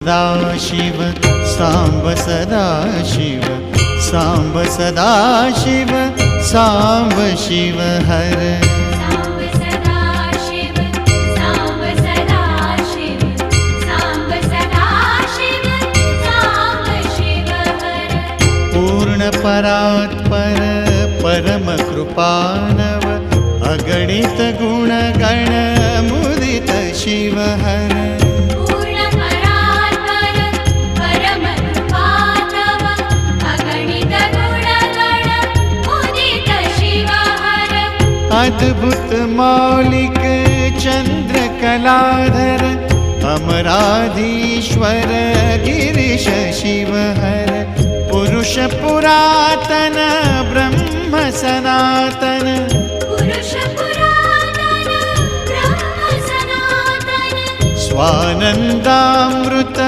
सदाशिव सांब सदाशिव सांब सदाशिव सांब शिव हर सांब सदाशिव सांब सदाशिव सांब सदाशिव सांब शिव हर पूर्ण परात्पर परम कृपानव अगणित गुण गण मुदित शिव हर अद्भुत मौलिक चंद्र कलाधर अमराधीश्वर गिरीश शिव हर पुरुष पुरातन ब्रह्म सनातन पुरुष पुरातन ब्रह्म सनातन स्वानंदामृत